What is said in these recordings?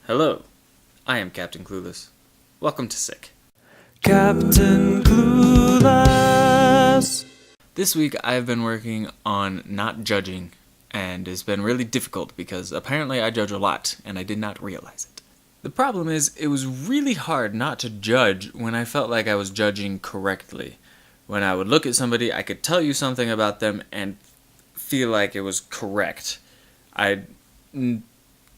Hello, I am Captain Clueless. Welcome to Sick. Captain Clueless. This week I've been working on not judging, and it's been really difficult because apparently I judge a lot, and I did not realize it. The problem is, it was really hard not to judge when I felt like I was judging correctly. When I would look at somebody, I could tell you something about them and feel like it was correct. I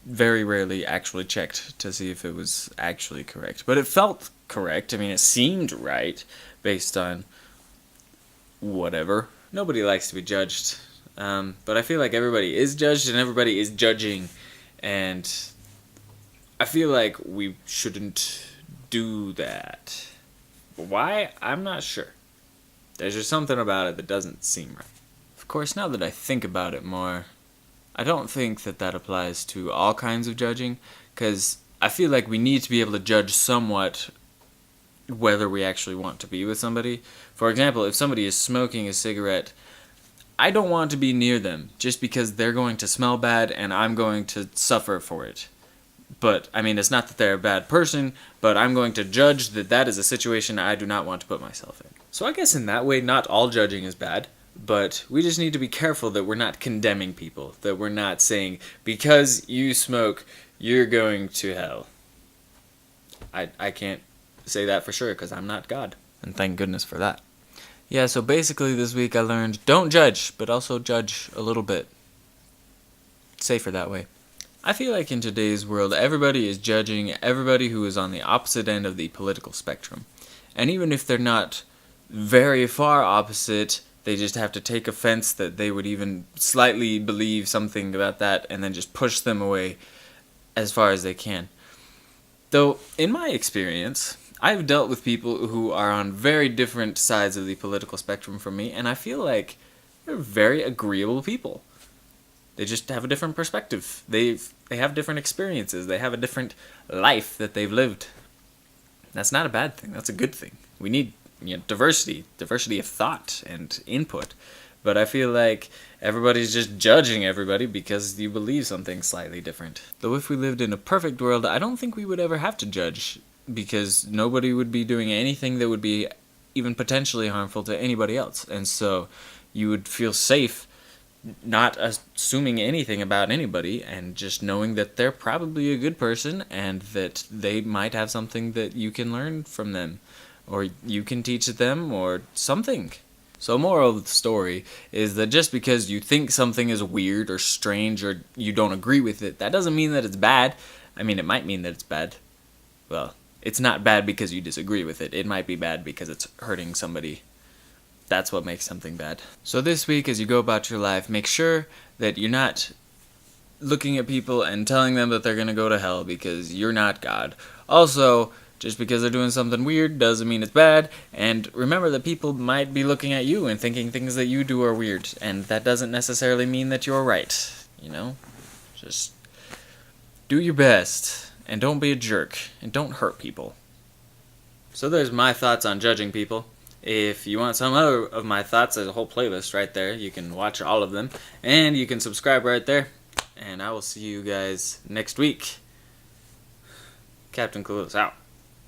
very rarely actually checked to see if it was actually correct, but it felt correct. I mean, it seemed right based on whatever. Nobody likes to be judged, but I feel like everybody is judged and everybody is judging, and I feel like we shouldn't do that. Why? I'm not sure. There's just something about it that doesn't seem right. Of course, now that I think about it more, I don't think that applies to all kinds of judging, because I feel like we need to be able to judge somewhat whether we actually want to be with somebody. For example, if somebody is smoking a cigarette, I don't want to be near them just because they're going to smell bad and I'm going to suffer for it. But, I mean, it's not that they're a bad person, but I'm going to judge that is a situation I do not want to put myself in. So I guess in that way, not all judging is bad. But we just need to be careful that we're not condemning people, that we're not saying, because you smoke, you're going to hell. I can't say that for sure, because I'm not God, and thank goodness for that. Yeah, so basically this week I learned, don't judge, but also judge a little bit. It's safer that way. I feel like in today's world, everybody is judging everybody who is on the opposite end of the political spectrum. And even if they're not very far opposite, they just have to take offense that they would even slightly believe something about that and then just push them away as far as they can. Though, in my experience, I've dealt with people who are on very different sides of the political spectrum from me, and I feel like they're very agreeable people. They just have a different perspective. They have different experiences. They have a different life that they've lived. That's not a bad thing. That's a good thing. We need diversity of thought and input. But I feel like everybody's just judging everybody because you believe something slightly different. Though if we lived in a perfect world, I don't think we would ever have to judge, because nobody would be doing anything that would be even potentially harmful to anybody else. And so you would feel safe not assuming anything about anybody and just knowing that they're probably a good person and that they might have something that you can learn from them, or you can teach them, or something. So moral of the story is that just because you think something is weird or strange or you don't agree with it, that doesn't mean that it's bad. I mean, it might mean that it's bad. Well, it's not bad because you disagree with it. It might be bad because it's hurting somebody. That's what makes something bad. So this week, as you go about your life, make sure that you're not looking at people and telling them that they're going to go to hell because you're not God. Also, just because they're doing something weird doesn't mean it's bad, and remember that people might be looking at you and thinking things that you do are weird, and that doesn't necessarily mean that you're right, Just do your best, and don't be a jerk, and don't hurt people. So there's my thoughts on judging people. If you want some other of my thoughts, there's a whole playlist right there. You can watch all of them, and you can subscribe right there, and I will see you guys next week. Captain Clueless out.